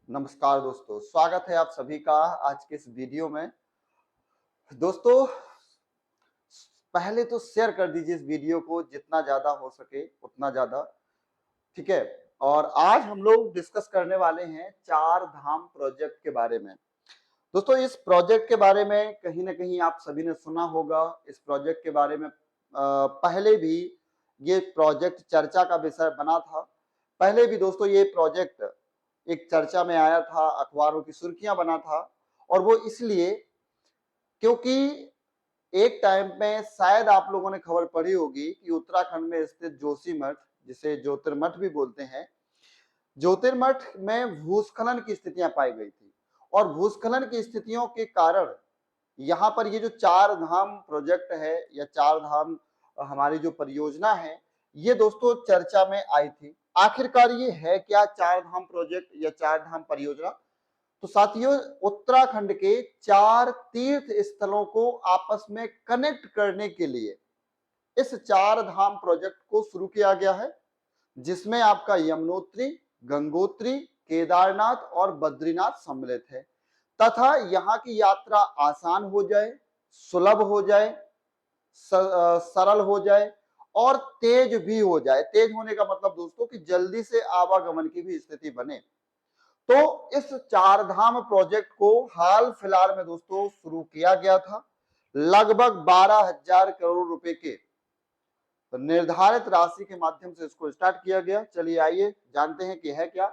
नमस्कार दोस्तों, स्वागत है आप सभी का आज के इस वीडियो में। दोस्तों, पहले तो शेयर कर दीजिए इस वीडियो को, जितना ज्यादा हो सके उतना ज्यादा, ठीक है। और आज हम लोग डिस्कस करने वाले हैं चार धाम प्रोजेक्ट के बारे में। दोस्तों, इस प्रोजेक्ट के बारे में कहीं ना कहीं आप सभी ने सुना होगा। इस प्रोजेक्ट के बारे में पहले भी ये प्रोजेक्ट चर्चा का विषय बना था। पहले भी दोस्तों ये प्रोजेक्ट एक चर्चा में आया था, अखबारों की सुर्खियां बना था। और वो इसलिए क्योंकि एक टाइम में शायद आप लोगों ने खबर पढ़ी होगी कि उत्तराखंड में स्थित जोशीमठ, जिसे ज्योतिर्मठ भी बोलते हैं, ज्योतिर्मठ में भूस्खलन की स्थितियां पाई गई थी। और भूस्खलन की स्थितियों के कारण यहाँ पर ये जो चार धाम प्रोजेक्ट है या चार धाम हमारी जो परियोजना है, ये दोस्तों चर्चा में आई थी। आखिरकार ये है क्या चार धाम प्रोजेक्ट या चार धाम परियोजना? तो साथियों, उत्तराखंड के चार तीर्थ स्थलों को आपस में कनेक्ट करने के लिए इस चार धाम प्रोजेक्ट को शुरू किया गया है, जिसमें आपका यमुनोत्री, गंगोत्री, केदारनाथ और बद्रीनाथ सम्मिलित है। तथा यहाँ की यात्रा आसान हो जाए, सुलभ हो जाए, सरल हो जाए और तेज भी हो जाए। तेज होने का मतलब दोस्तों कि जल्दी से आवागमन की भी स्थिति बने। तो इस चार धाम प्रोजेक्ट को हाल फिलहाल में दोस्तों शुरू किया गया था। लगभग 12,000 करोड़ रुपए के निर्धारित राशि के माध्यम से इसको स्टार्ट किया गया। चलिए आइए जानते हैं कि है क्या।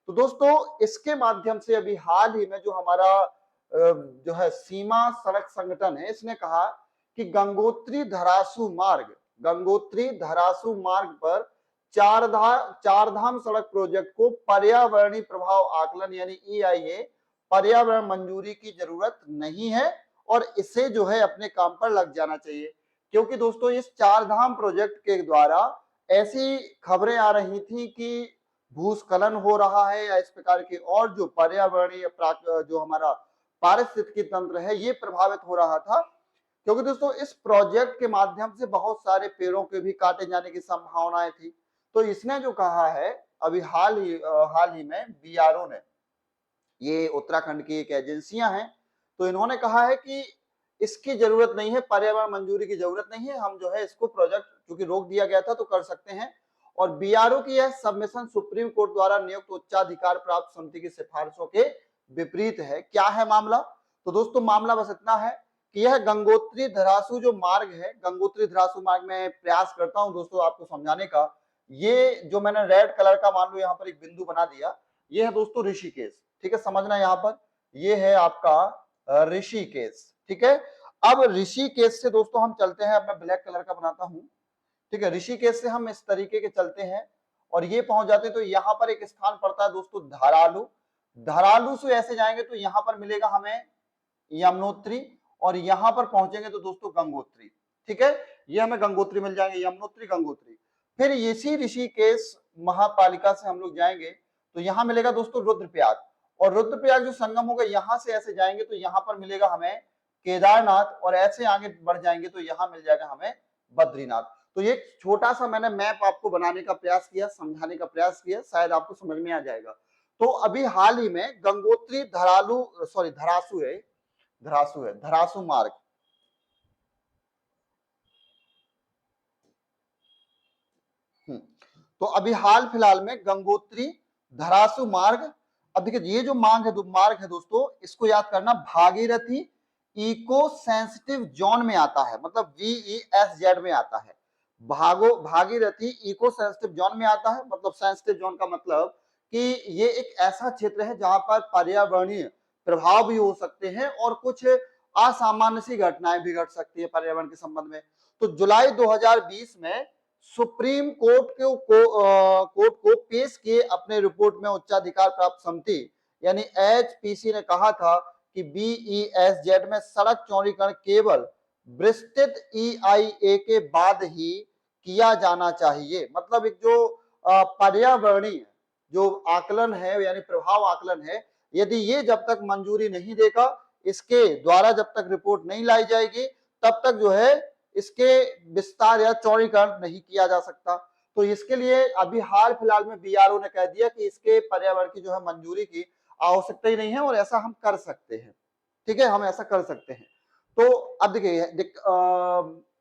तो दोस्तों, इसके माध्यम से अभी हाल ही में जो हमारा जो है सीमा सड़क संगठन है, इसने कहा कि गंगोत्री धरासू मार्ग पर चार धाम सड़क प्रोजेक्ट को पर्यावरणीय प्रभाव आकलन यानी EIA पर्यावरण मंजूरी की जरूरत नहीं है और इसे जो है अपने काम पर लग जाना चाहिए। क्योंकि दोस्तों इस चार धाम प्रोजेक्ट के द्वारा ऐसी खबरें आ रही थी कि भूस्खलन हो रहा है या इस प्रकार के और जो पर्यावरणीय जो हमारा पारिस्थितिकी तंत्र है ये प्रभावित हो रहा था। क्योंकि दोस्तों इस प्रोजेक्ट के माध्यम से बहुत सारे पेड़ों के भी काटे जाने की संभावनाएं थी। तो इसने जो कहा है अभी हाल ही में BRO ने, ये उत्तराखंड की एक एजेंसियां हैं, तो इन्होंने कहा है कि इसकी जरूरत नहीं है, पर्यावरण मंजूरी की जरूरत नहीं है। हम जो है इसको प्रोजेक्ट क्योंकि रोक दिया गया था तो कर सकते हैं। और BRO की यह सबमिशन सुप्रीम कोर्ट द्वारा नियुक्त उच्चाधिकार प्राप्त समिति की सिफारिशों के विपरीत है। क्या है मामला? तो दोस्तों मामला बस इतना है कि यह गंगोत्री धरासू जो मार्ग है, गंगोत्री धरासू मार्ग में प्रयास करता हूं दोस्तों आपको समझाने का। ये जो मैंने रेड कलर का मान लो यहाँ पर एक बिंदु बना दिया, ये है दोस्तों ऋषिकेश। ठीक है, समझना यहाँ पर, ये है आपका ऋषिकेश। ठीक है, अब ऋषिकेश से दोस्तों हम चलते हैं, अब मैं ब्लैक कलर का बनाता हूं। ठीक है, ऋषिकेश से हम इस तरीके के चलते हैं और ये पहुंच जाते हैं। तो यहाँ पर एक स्थान पड़ता है दोस्तों धरालू। धरालू से ऐसे जाएंगे तो यहाँ पर मिलेगा हमें यमुनोत्री और यहाँ पर पहुंचेंगे तो दोस्तों गंगोत्री। ठीक है, ये हमें गंगोत्री मिल जाएंगे, यमुनोत्री गंगोत्री। फिर इसी ऋषिकेश महापालिका से हम लोग जाएंगे तो यहाँ मिलेगा दोस्तों रुद्रप्रयाग। और रुद्रप्रयाग जो संगम होगा यहाँ से ऐसे जाएंगे तो यहाँ पर मिलेगा हमें केदारनाथ और ऐसे आगे बढ़ जाएंगे तो यहाँ मिल जाएगा हमें बद्रीनाथ। तो ये छोटा सा मैंने मैप आपको बनाने का प्रयास किया, समझाने का प्रयास किया, शायद आपको समझ में आ जाएगा। तो अभी हाल ही में गंगोत्री धरासू मार्ग, तो अभी हाल फिलहाल में गंगोत्री धरासू मार्ग, अब देखिए ये जो मार्ग है दोस्तों, इसको याद करना, भागीरथी इको सेंसिटिव जोन में आता है, मतलब VESZ में आता है। भागीरथी इको सेंसिटिव जोन में आता है, मतलब सेंसिटिव जोन का मतलब कि ये एक ऐसा क्षेत्र है जहां पर पर्यावरणीय प्रभाव भी हो सकते हैं और कुछ असामान्य सी घटनाएं भी घट सकती है पर्यावरण के संबंध में। तो जुलाई 2020 में सुप्रीम कोर्ट को पेश किए अपने रिपोर्ट में उच्चाधिकार प्राप्त समिति यानी HPC ने कहा था कि BESZ में सड़क चौड़ीकरण केवल विस्तृत EIA के बाद ही किया जाना चाहिए। मतलब एक जो पर्यावरणीय जो आकलन है यानी प्रभाव आकलन है, यदि ये जब तक मंजूरी नहीं देगा, इसके द्वारा जब तक रिपोर्ट नहीं लाई जाएगी, तब तक जो है इसके विस्तार या चौड़ीकरण नहीं किया जा सकता। तो इसके लिए अभी हाल फिलहाल में BRO ने कह दिया कि इसके पर्यावरण की जो है मंजूरी की आवश्यकता ही नहीं है और ऐसा हम कर सकते हैं। ठीक है, हम ऐसा कर सकते हैं। तो अब देखिए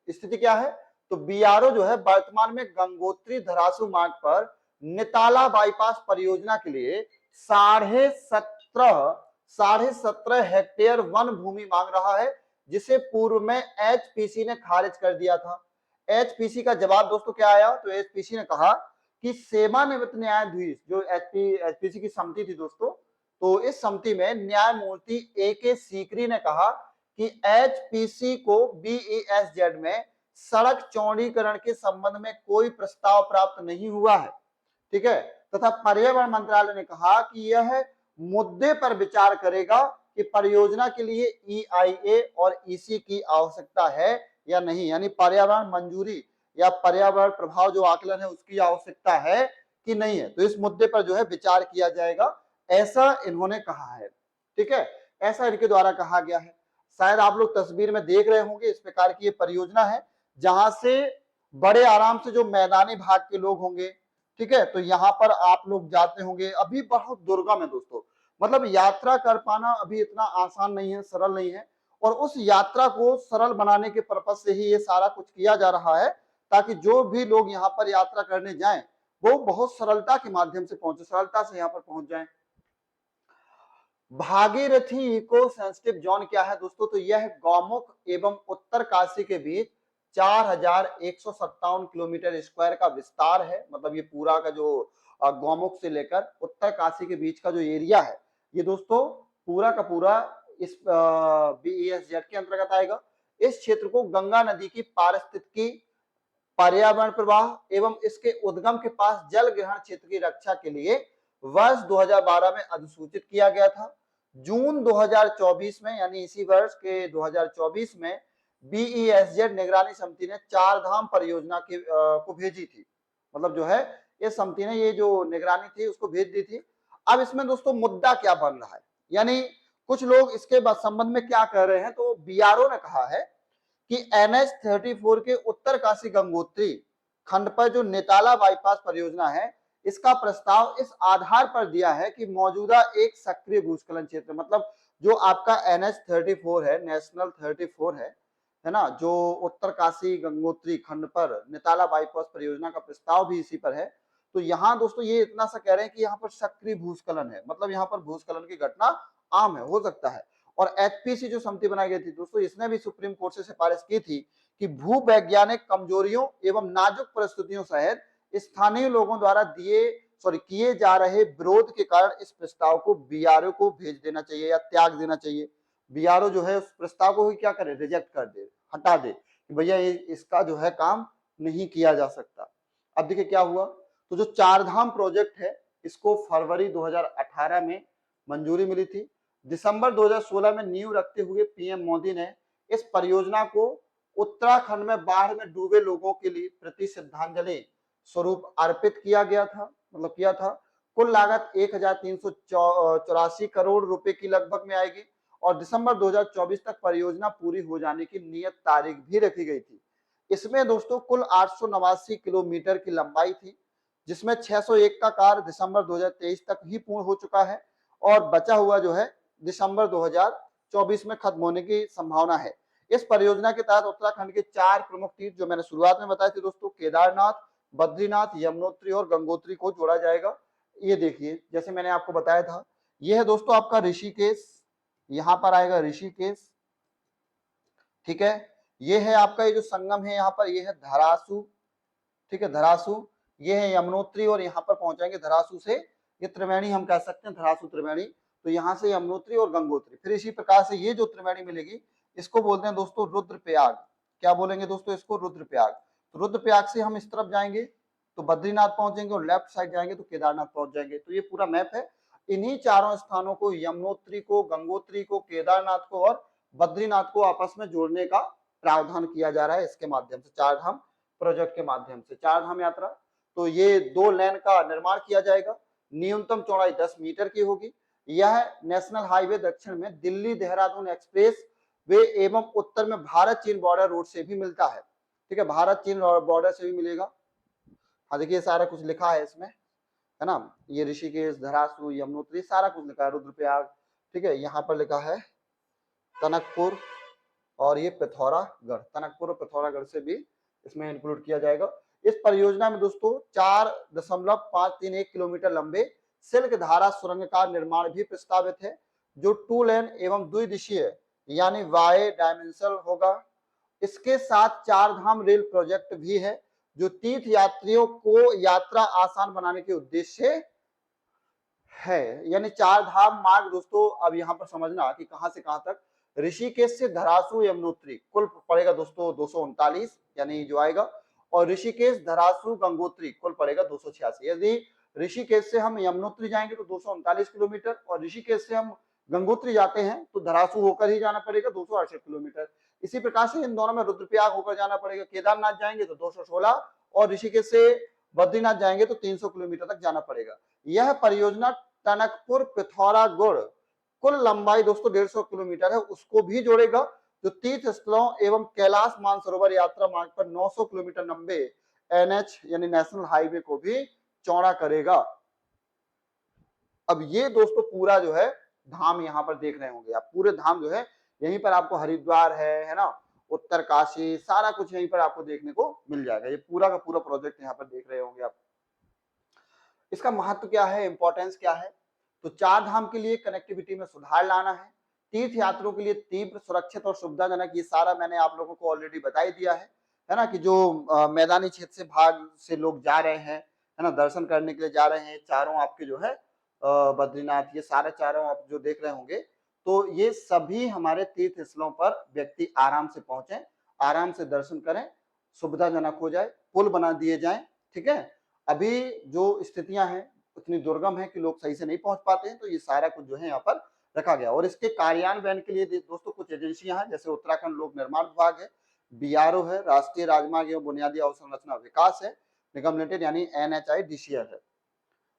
स्थिति क्या है, तो बीआरओ जो है वर्तमान में गंगोत्री धरासू मार्ग पर निताला बाईपास परियोजना के लिए 17.5 हेक्टेयर वन भूमि मांग रहा है, जिसे पूर्व में एचपीसी ने खारिज कर दिया था। एचपीसी का जवाब दोस्तों क्या आया, तो एचपीसी ने कहा कि सेवानिवृत्त न्यायाधीश, जो एचपीसी की समिति थी दोस्तों, तो इस समिति में न्यायमूर्ति ए.के. सीकरी ने कहा कि एचपीसी को बीईएसजेड में सड़क चौड़ीकरण के संबंध में कोई प्रस्ताव प्राप्त नहीं हुआ है। ठीक है, तथा पर्यावरण मंत्रालय ने कहा कि यह मुद्दे पर विचार करेगा कि परियोजना के लिए ईआईए और ईसी की आवश्यकता है या नहीं, यानी पर्यावरण मंजूरी या पर्यावरण प्रभाव जो आकलन है उसकी आवश्यकता है कि नहीं है, तो इस मुद्दे पर जो है विचार किया जाएगा, ऐसा इन्होंने कहा है। ठीक है, ऐसा इनके द्वारा कहा गया है। शायद आप लोग तस्वीर में देख रहे होंगे, इस प्रकार की ये परियोजना है जहां से बड़े आराम से जो मैदानी भाग के लोग होंगे, ठीक है, तो यहाँ पर आप लोग जाते होंगे। अभी बहुत दुर्गम है दोस्तों, मतलब यात्रा कर पाना अभी इतना आसान नहीं है, सरल नहीं है, और उस यात्रा को सरल बनाने के पर्पज से ही ये सारा कुछ किया जा रहा है, ताकि जो भी लोग यहाँ पर यात्रा करने जाएं वो बहुत सरलता के माध्यम से पहुंचे, सरलता से यहाँ पर पहुंच जाएं। भागीरथी इको सेंसिटिव जोन क्या है दोस्तों, तो यह गौमुख एवं उत्तर काशी के बीच 4157 किलोमीटर स्क्वायर का विस्तार है। मतलब ये पूरा का जो गौमुख से लेकर उत्तर काशी के बीच का जो एरिया है, ये दोस्तों पूरा का पूरा इस बीईएसजेड के अंतर्गत आएगा। इस क्षेत्र को गंगा नदी की पारिस्थितिकी, पर्यावरण प्रवाह एवं इसके उद्गम के पास जल ग्रहण क्षेत्र की रक्षा के लिए वर्ष 2012 में अधिसूचित किया गया था। जून 2024 में, यानी इसी वर्ष के 2024 में बीईएसजेड निगरानी समिति ने चार धाम परियोजना को भेजी थी। मतलब जो है इस समिति ने ये जो निगरानी थी उसको भेज दी थी। अब इसमें दोस्तों मुद्दा क्या बन रहा है, यानी कुछ लोग इसके संबंध में क्या कह रहे हैं, तो बीआरओ ने कहा है कि NH-34 के उत्तर काशी गंगोत्री खंड पर जो नेताला बाईपास परियोजना है, इसका प्रस्ताव इस आधार पर दिया है कि मौजूदा एक सक्रिय भूस्खलन क्षेत्र, मतलब जो आपका NH-34 है, नेशनल 34 है ना, जो उत्तर काशी गंगोत्री खंड पर नेताला बाईपास परियोजना का प्रस्ताव भी इसी पर है। तो यहाँ दोस्तों ये इतना सा कह रहे हैं कि यहाँ पर सक्रिय भूस्खलन है, मतलब यहाँ पर भूस्खलन की घटना आम है, हो सकता है। और एचपीसी जो समिति बनाई गई थी दोस्तों, इसने भी सुप्रीम कोर्ट से सिफारिश की थी कि भूवैज्ञानिक कमजोरियों एवं नाजुक परिस्थितियों सहित स्थानीय लोगों द्वारा किए जा रहे विरोध के कारण इस प्रस्ताव को बीआरओ को भेज देना चाहिए या त्याग देना चाहिए। बीआरओ जो है उस प्रस्ताव को क्या करे, रिजेक्ट कर दे, हटा दे कि भैया इसका जो है काम नहीं किया जा सकता। अब देखिए क्या हुआ, तो जो चारधाम प्रोजेक्ट है इसको फरवरी 2018 में मंजूरी मिली थी। दिसंबर 2016 में नींव रखते हुए पीएम मोदी ने इस परियोजना को उत्तराखंड में बाढ़ में डूबे लोगों के लिए प्रति श्रद्धांजलि स्वरूप अर्पित किया गया था, मतलब किया था। कुल लागत 1384 करोड़ रुपए की लगभग में आएगी और दिसंबर 2024 तक परियोजना पूरी हो जाने की नियत तारीख भी रखी गई थी। इसमें दोस्तों कुल 889 किलोमीटर की लंबाई थी, जिसमें 601 का कार्य दिसंबर 2023 तक ही पूर्ण हो चुका है और बचा हुआ जो है दिसंबर 2024 में खत्म होने की संभावना है। इस परियोजना के तहत उत्तराखंड के 4 प्रमुख तीर्थ जो मैंने शुरुआत में बताए थे दोस्तों, केदारनाथ, बद्रीनाथ, यमुनोत्री और गंगोत्री को जोड़ा जाएगा। ये देखिए जैसे मैंने आपको बताया था, ये है दोस्तों आपका ऋषिकेश, यहाँ पर आएगा ऋषिकेश, ठीक है। ये है आपका ये जो संगम है यहाँ पर, ये है धरासू, ठीक है, धरासू। ये है यमुनोत्री और यहाँ पर पहुंचाएंगे धरासू से, ये त्रिवेणी हम कह सकते हैं, धरासू त्रिवेणी। तो यहाँ से यमुनोत्री और गंगोत्री, फिर इसी प्रकार से ये जो त्रिवेणी मिलेगी इसको बोलते हैं दोस्तों रुद्रप्रयाग। क्या बोलेंगे दोस्तों इसको, रुद्रप्रयाग। तो रुद्रप्रयाग से हम इस तरफ जाएंगे तो बद्रीनाथ पहुंचेंगे और लेफ्ट साइड जाएंगे तो केदारनाथ पहुंच जाएंगे। तो ये पूरा मैप है। इन्हीं चारों स्थानों को, यमुनोत्री को, गंगोत्री को, केदारनाथ को और बद्रीनाथ को आपस में जोड़ने का प्रावधान किया जा रहा है इसके माध्यम से, चारधाम प्रोजेक्ट के माध्यम से, चारधाम यात्रा। तो ये 2 लेन का निर्माण किया जाएगा, न्यूनतम चौड़ाई 10 मीटर की होगी। यह नेशनल हाईवे दक्षिण में दिल्ली देहरादून एक्सप्रेस वे एवं उत्तर में भारत चीन बॉर्डर रोड से भी मिलता है, ठीक है, भारत चीन बॉर्डर से भी मिलेगा। हाँ देखिए सारा कुछ लिखा है इसमें, है ना। ये ऋषिकेश, धरासू, यमुनोत्री सारा कुछ लिखा है, रुद्रप्रयाग, ठीक है। यहाँ पर लिखा है टनकपुर और ये पिथौरागढ़, टनकपुर और पिथौरागढ़ से भी इसमें इंक्लूड किया जाएगा। इस परियोजना में दोस्तों 4.531 किलोमीटर लंबे सिल्क धारा सुरंग का निर्माण भी प्रस्तावित है, जो 2 लेन एवं द्विदिशीय यानी वाई डायमेंशनल होगा। इसके साथ चार धाम रेल प्रोजेक्ट भी है, जो तीर्थ यात्रियों को यात्रा आसान बनाने के उद्देश्य है। यानी चार धाम मार्ग दोस्तों अब यहाँ पर समझना कि कहां से कहां तक। ऋषिकेश से धरासू यमुनोत्री कुल पड़ेगा दोस्तों 239 यानी जो आएगा, और ऋषिकेश धरासू गंगोत्री कुल पड़ेगा 286। यदि ऋषिकेश से हम यमुनोत्री जाएंगे तो 239 किलोमीटर, और ऋषिकेश से हम गंगोत्री जाते हैं तो धरासू होकर ही जाना पड़ेगा 268 किलोमीटर। इसी प्रकार से इन दोनों में रुद्रप्रयाग होकर जाना पड़ेगा। केदारनाथ जाएंगे तो 216 और ऋषिकेश से बद्रीनाथ जाएंगे तो 300 किलोमीटर तक जाना पड़ेगा। यह परियोजना टनकपुर पिथौरागढ़ कुल लंबाई दोस्तों 150 किलोमीटर है, उसको भी जोड़ेगा, जो तीर्थ स्थलों एवं कैलाश मानसरोवर यात्रा मार्ग पर 900 किलोमीटर लंबे एनएच यानी नेशनल हाईवे को भी चौड़ा करेगा। अब ये दोस्तों पूरा जो है धाम यहाँ पर देख रहे होंगे आप, पूरे धाम जो है यहीं पर आपको हरिद्वार है ना, उत्तरकाशी, सारा कुछ यहीं पर आपको देखने को मिल जाएगा। ये पूरा का पूरा प्रोजेक्ट यहाँ पर देख रहे होंगे आप। इसका महत्व क्या है, इंपॉर्टेंस क्या है, तो चार धाम के लिए कनेक्टिविटी में सुधार लाना है, तीर्थ यात्रियों के लिए तीव्र, सुरक्षित और सुविधाजनक, ये सारा मैंने आप लोगों को ऑलरेडी बता ही दिया है ना, कि जो मैदानी क्षेत्र से भाग से लोग जा रहे हैं, है ना, दर्शन करने के लिए जा रहे हैं, चारों आपके जो है बद्रीनाथ, ये सारे चारों आप जो देख रहे होंगे, तो ये सभी हमारे तीर्थ स्थलों पर व्यक्ति आराम से पहुंचे, आराम से दर्शन करें, सुविधाजनक हो जाए, पुल बना दिए जाए, ठीक है। अभी जो स्थितियां हैं उतनी दुर्गम है कि लोग सही से नहीं पहुंच पाते हैं, तो ये सारा कुछ जो है यहाँ पर रखा गया। और इसके कार्यान्वयन के लिए दोस्तों कुछ एजेंसियां हैं, जैसे उत्तराखंड लोक निर्माण विभाग है, बीआरओ है, राष्ट्रीय राजमार्ग एवं बुनियादी अवसंरचना विकास है निगम लिमिटेड यानी NHIDCL है।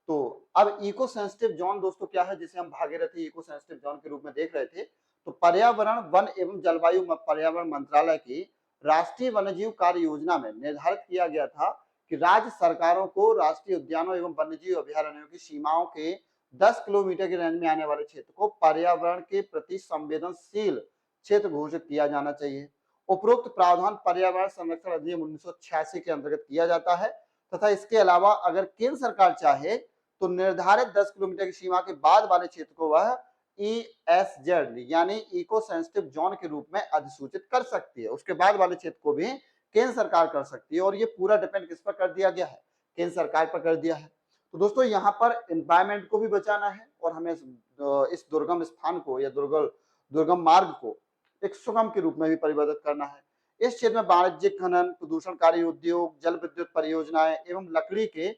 तो अब इको सेंसिटिव जोन दोस्तों क्या है, जिसे हम भागीरथी इको सेंसिटिव जोन के रूप में देख रहे थे, तो पर्यावरण, वन एवं जलवायु पर्यावरण मंत्रालय की राष्ट्रीय वन्यजीव कार्य योजना में निर्धारित किया गया था कि राज्य सरकारों को राष्ट्रीय उद्यानों एवं वन्यजीव अभयारण्यों की सीमाओं के 10 किलोमीटर की रेंज में आने वाले क्षेत्र को पर्यावरण के प्रति संवेदनशील क्षेत्र घोषित किया जाना चाहिए। उपरोक्त प्रावधान पर्यावरण संरक्षण अधिनियम 1986 के अंतर्गत किया जाता है, तथा इसके अलावा अगर केंद्र सरकार चाहे तो निर्धारित 10 किलोमीटर की सीमा के बाद वाले क्षेत्र को वह ESZ यानी इको सेंसिटिव जोन के रूप में अधिसूचित कर सकती है। उसके बाद वाले क्षेत्र को भी केंद्र सरकार कर सकती है, और ये पूरा डिपेंड किस पर कर दिया गया है, केंद्र सरकार पर कर दिया है। तो दोस्तों यहाँ पर एनवायरमेंट को भी बचाना है, और हमें इस दुर्गम स्थान को या दुर्गम मार्ग को एक सुगम के रूप में भी परिवर्तित करना है। इस क्षेत्र में वाणिज्यिक खनन, प्रदूषणकारी उद्योग, जल विद्युत परियोजनाएं एवं लकड़ी के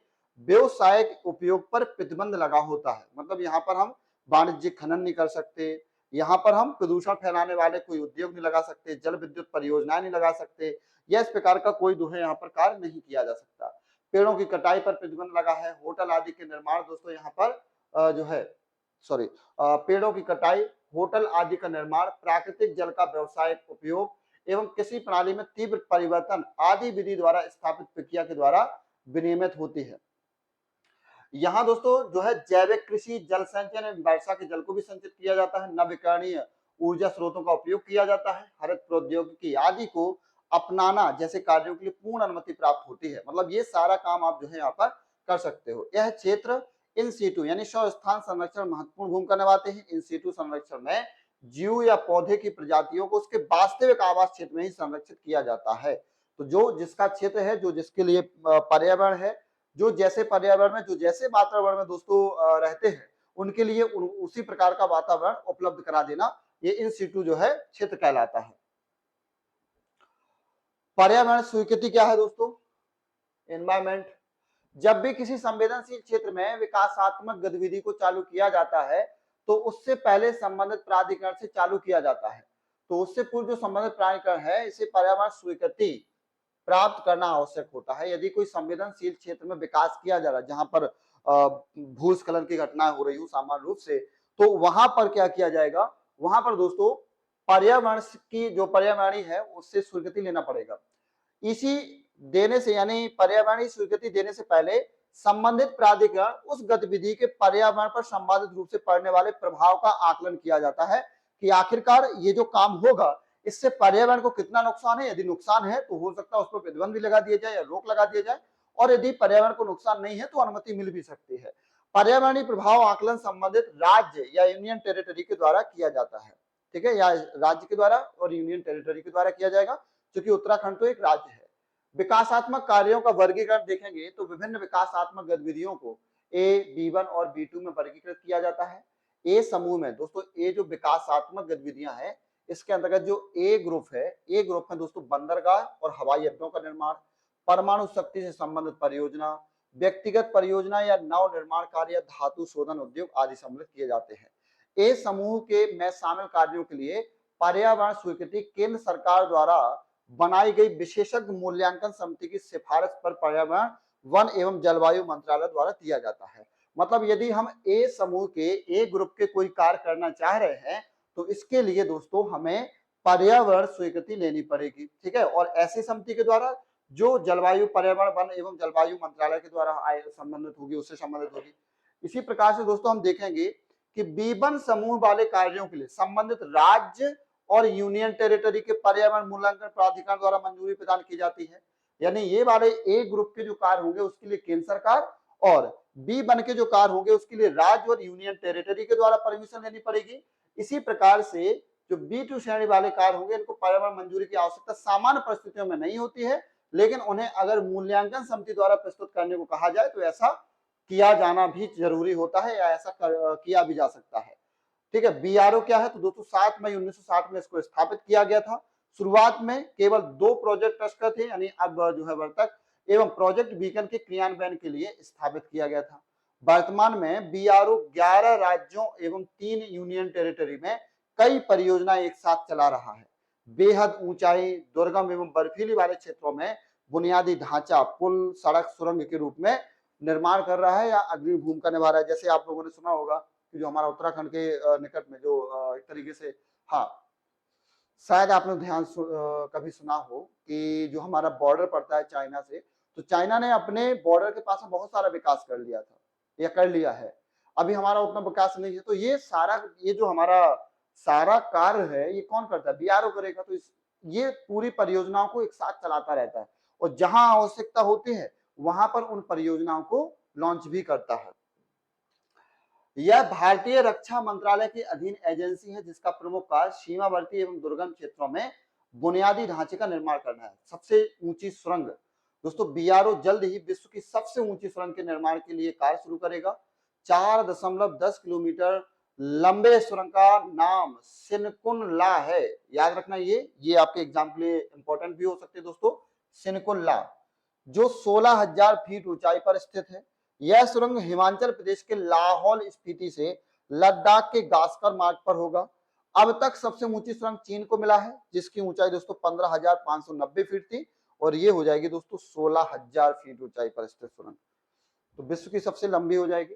व्यवसायिक उपयोग पर प्रतिबंध लगा होता है। मतलब यहाँ पर हम वाणिज्यिक खनन नहीं कर सकते, यहाँ पर हम प्रदूषण फैलाने वाले कोई उद्योग नहीं लगा सकते, जल विद्युत परियोजनाएं नहीं लगा सकते, या इस प्रकार का कोई जो है यहाँ पर कार्य नहीं किया जा सकता। पेड़ों की कटाई पर प्रतिबंध लगा है। होटल आदि के निर्माण दोस्तों यहाँ पर जो है पेड़ों की कटाई, होटल आदि का निर्माण, प्राकृतिक जल का व्यवसायिक उपयोग एवं किसी प्रणाली में तीव्र परिवर्तन आदि विधि द्वारा स्थापित प्रक्रिया के द्वारा विनियमित होती है। यहाँ दोस्तों जो है जैविक कृषि, जल संचयन, वर्षा के जल को भी संचित किया जाता है, नवीकरणीय ऊर्जा स्रोतों का उपयोग किया जाता है, हरित प्रौद्योगिकी आदि को अपनाना जैसे कार्यों के लिए पूर्ण अनुमति प्राप्त होती है। मतलब ये सारा काम आप जो है यहाँ पर कर सकते हो। यह क्षेत्र इन सीटू यानी स्थान संरक्षण महत्वपूर्ण भूमिका निभाते हैं। इन सीटू संरक्षण में जीव या पौधे की प्रजातियों को उसके वास्तविक आवास क्षेत्र में ही संरक्षित किया जाता है। तो जो जिसका क्षेत्र है, जो जिसके लिए पर्यावरण है, जो जैसे पर्यावरण में, जो जैसे वातावरण में दोस्तों रहते हैं, उनके लिए उसी प्रकार का वातावरण उपलब्ध करा देना, ये इन सीटू जो है क्षेत्र कहलाता है। पर्यावरण स्वीकृति क्या है दोस्तों, एनवायरमेंट। जब भी किसी संवेदनशील क्षेत्र में विकासात्मक गतिविधि को चालू किया जाता है तो उससे पहले संबंधित प्राधिकरण से चालू किया जाता है। तो उससे पूर्व जो संबंधित प्राधिकरण है, इसे पर्यावरण स्वीकृति प्राप्त करना आवश्यक होता है। यदि कोई संवेदनशील क्षेत्र में विकास किया जा रहा है, जहां पर भूस्खलन की घटना हो रही हो सामान्य रूप से, तो वहां पर क्या किया जाएगा, वहां पर दोस्तों पर्यावरण की जो पर्यावरणीय है उससे स्वीकृति लेना पड़ेगा। इसी देने से यानी पर्यावरणीय स्वीकृति देने से पहले संबंधित प्राधिकरण उस गतिविधि के पर्यावरण पर संबंधित रूप से पड़ने वाले प्रभाव का आकलन किया जाता है कि आखिरकार ये जो काम होगा इससे पर्यावरण को कितना नुकसान है। यदि नुकसान है तो हो सकता है उस पर प्रतिबंध भी लगा दिया जाए या रोक लगा दिया जाए, और यदि पर्यावरण को नुकसान नहीं है तो अनुमति मिल भी सकती है। पर्यावरणीय प्रभाव आकलन संबंधित राज्य या यूनियन टेरिटरी के द्वारा किया जाता है, ठीक है, या राज्य के द्वारा और यूनियन टेरिटरी के द्वारा किया जाएगा, क्योंकि उत्तराखंड तो एक राज्य है। विकासात्मक कार्यों का वर्गीकरण देखेंगे तो विभिन्न विकासात्मक गतिविधियों को B1 और B2 में वर्गीकृत किया जाता है। ए समूह में दोस्तों, ए जो विकासात्मक गतिविधियां हैं इसके अंतर्गत जो ए ग्रुप है, ए ग्रुप में दोस्तों बंदरगाह और हवाई अड्डों का निर्माण, परमाणु शक्ति से संबंधित परियोजना, व्यक्तिगत परियोजना या नव निर्माण कार्य या धातु शोधन उद्योग आदि सम्मिलित किए जाते हैं। ए समूह के में शामिल कार्यों के लिए पर्यावरण स्वीकृति केंद्र सरकार द्वारा बनाई गई विशेषज्ञ मूल्यांकन समिति की सिफारिश पर पर्यावरण, वन एवं जलवायु मंत्रालय द्वारा दिया जाता है। मतलब यदि हम ए समूह के ए ग्रुप के कोई कार्य करना चाह रहे हैं तो इसके लिए दोस्तों हमें पर्यावरण स्वीकृति लेनी पड़ेगी, ठीक है, और ऐसी समिति के द्वारा जो जलवायु, पर्यावरण, वन एवं जलवायु मंत्रालय के द्वारा संबंधित होगी, उससे संबंधित होगी। इसी प्रकार से दोस्तों हम देखेंगे कि B1 समूह वाले कार्यों के लिए संबंधित राज्य और यूनियन टेरिटरी के पर्यावरण मूल्यांकन प्राधिकरण द्वारा मंजूरी प्रदान की जाती है। यानी ये वाले ए ग्रुप के जो कार्य होंगे उसके लिए केंद्र सरकार, और B1 के जो कार्य होंगे उसके लिए राज्य और यूनियन टेरिटरी के द्वारा परमिशन लेनी पड़ेगी। इसी प्रकार से जो B2 श्रेणी वाले कार्य होंगे इनको पर्यावरण मंजूरी की आवश्यकता सामान्य परिस्थितियों में नहीं होती है, लेकिन उन्हें अगर मूल्यांकन समिति द्वारा प्रस्तुत करने को कहा जाए तो ऐसा किया जाना भी जरूरी होता है या ऐसा किया भी जा सकता है, ठीक है। BRO क्या है तो दोस्तों 7 मई 1960 में इसको स्थापित किया गया था। शुरुआत में केवल 2 प्रोजेक्ट टस्कर थे, यानी अब जो है वर्तक एवं प्रोजेक्ट बीकन के क्रियान्वयन के लिए स्थापित किया गया था। वर्तमान में BRO 11 राज्यों एवं 3 यूनियन टेरिटरी में कई परियोजनाएं एक साथ चला रहा है। बेहद ऊंचाई, दुर्गम एवं बर्फीली वाले क्षेत्रों में बुनियादी ढांचा, पुल, सड़क, सुरंग के रूप में निर्माण कर रहा है या अग्रिम भूमिका निभा रहा है। जैसे आप लोगों ने सुना होगा कि जो हमारा उत्तराखंड के निकट में जो एक तरीके से, हाँ शायद आपने कभी सुना हो कि जो हमारा बॉर्डर पड़ता है चाइना से, तो चाइना ने अपने बॉर्डर के पास में बहुत सारा विकास कर लिया था या कर लिया है। अभी हमारा उतना विकास नहीं है, तो ये जो हमारा सारा कार्य है ये कौन करता है, BRO करेगा। तो ये पूरी परियोजनाओं को एक साथ चलाता रहता है और जहां आवश्यकता होती है वहां पर उन परियोजनाओं को लॉन्च भी करता है। यह भारतीय रक्षा मंत्रालय के अधीन एजेंसी है जिसका प्रमुख कार्य सीमावर्ती एवं दुर्गम क्षेत्रों में बुनियादी ढांचे का निर्माण करना है। सबसे ऊंची सुरंग दोस्तों, BRO जल्द ही विश्व की सबसे ऊंची सुरंग के निर्माण के लिए कार्य शुरू करेगा। 4.10 किलोमीटर लंबे सुरंग का नाम सिनकुन ला है। याद रखना, ये आपके एग्जाम के लिए इंपॉर्टेंट भी हो सकते हैं दोस्तों। सिनकुन ला जो 16,000 फीट ऊंचाई पर स्थित है। यह सुरंग हिमाचल प्रदेश के लाहौल स्पीति से लद्दाख के गास्कर मार्ग पर होगा। अब तक सबसे ऊंची सुरंग चीन को मिला है जिसकी ऊंचाई दोस्तों 15,590 फीट थी, और ये हो जाएगी दोस्तों 16,000 फीट ऊंचाई पर स्थित सुरंग, तो विश्व की सबसे लंबी हो जाएगी।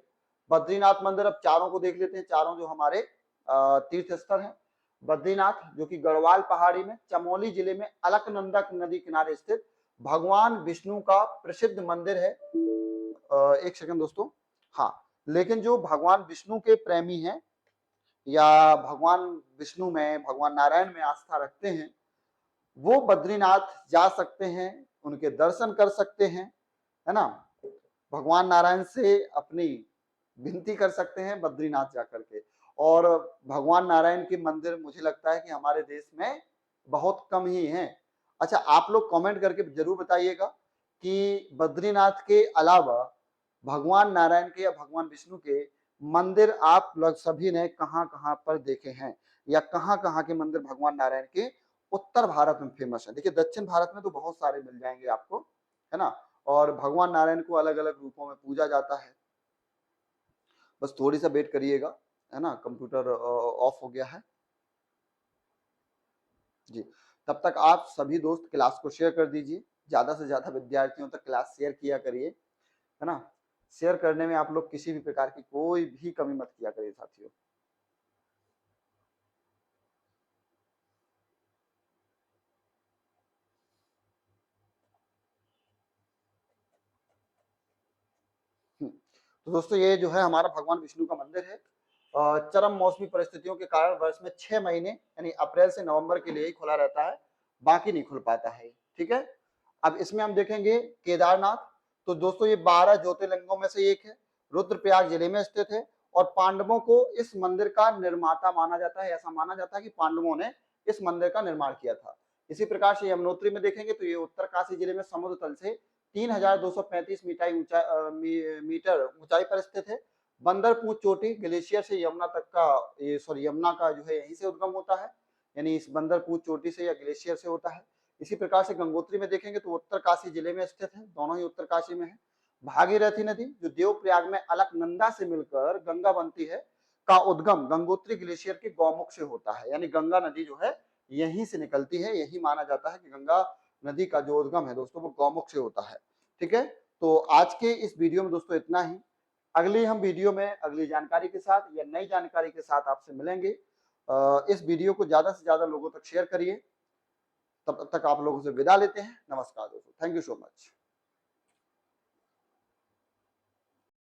बद्रीनाथ मंदिर, अब चारों को देख लेते हैं, चारों जो हमारे तीर्थ स्थल है। बद्रीनाथ जो कि गढ़वाल पहाड़ी में चमोली जिले में अलकनंदा नदी किनारे स्थित भगवान विष्णु का प्रसिद्ध मंदिर है। एक सेकंड दोस्तों, हाँ, लेकिन जो भगवान विष्णु के प्रेमी हैं या भगवान विष्णु में, भगवान नारायण में आस्था रखते हैं, वो बद्रीनाथ जा सकते हैं, उनके दर्शन कर सकते हैं, है ना। भगवान नारायण से अपनी विनती कर सकते हैं बद्रीनाथ जाकर के। और भगवान नारायण के मंदिर मुझे लगता है कि हमारे देश में बहुत कम ही हैं। अच्छा, आप लोग कमेंट करके जरूर बताइएगा कि बद्रीनाथ के अलावा भगवान नारायण के या भगवान विष्णु के मंदिर आप लोग सभी ने कहां कहां पर देखे हैं, या कहां कहां के मंदिर भगवान नारायण के उत्तर भारत में फेमस है। देखिए दक्षिण भारत में तो बहुत सारे मिल जाएंगे आपको, है ना, और भगवान नारायण को अलग अलग रूपों में पूजा जाता है। बस थोड़ी सा वेट करिएगा, है ना, कंप्यूटर ऑफ हो गया है जी। तब तक आप सभी दोस्त क्लास को शेयर कर दीजिए, ज्यादा से ज्यादा विद्यार्थियों तक क्लास शेयर किया करिए, है ना। शेयर करने में आप लोग किसी भी प्रकार की कोई भी कमी मत किया करिए साथियों। तो दोस्तों ये जो है हमारा भगवान विष्णु का मंदिर है। चरम मौसमी परिस्थितियों के कारण वर्ष में 6 महीने यानी अप्रैल से नवंबर के लिए ही खुला रहता है, बाकी नहीं खुल पाता है। ठीक है, अब इसमें हम देखेंगे केदारनाथ। तो दोस्तों ये 12 ज्योतिर्लिंगों में से एक है, रुद्रप्रयाग जिले में स्थित है और पांडवों को इस मंदिर का निर्माता माना जाता है। ऐसा माना जाता है कि पांडवों ने इस मंदिर का निर्माण किया था। इसी प्रकार से यमुनोत्री में देखेंगे तो ये उत्तरकाशी जिले में समुद्र तल से 3235 मीटर ऊंचाई पर स्थित है। बंदरपूंछ चोटी ग्लेशियर से यमुना तक का यमुना का जो है यहीं से उद्गम होता है, यानी इस बंदरपूंछ चोटी से या ग्लेशियर से होता है। इसी प्रकार से गंगोत्री में देखेंगे तो उत्तरकाशी जिले में स्थित है, दोनों ही उत्तरकाशी में है। भागीरथी नदी जो देवप्रयाग में अलकनंदा से मिलकर गंगा बनती है, का उद्गम गंगोत्री ग्लेशियर के गौमुख से होता है, यानी गंगा नदी जो है यहीं से निकलती है। यही माना जाता है कि गंगा नदी का जो उद्गम है दोस्तों वो गौमुख से होता है। ठीक है, तो आज के इस वीडियो में दोस्तों इतना ही। अगली हम वीडियो में अगली जानकारी के साथ या नई जानकारी के साथ आपसे मिलेंगे। इस वीडियो को ज्यादा से ज्यादा लोगों तक शेयर करिए। तब तक आप लोगों से विदा लेते हैं। नमस्कार दोस्तों, थैंक यू सो मच।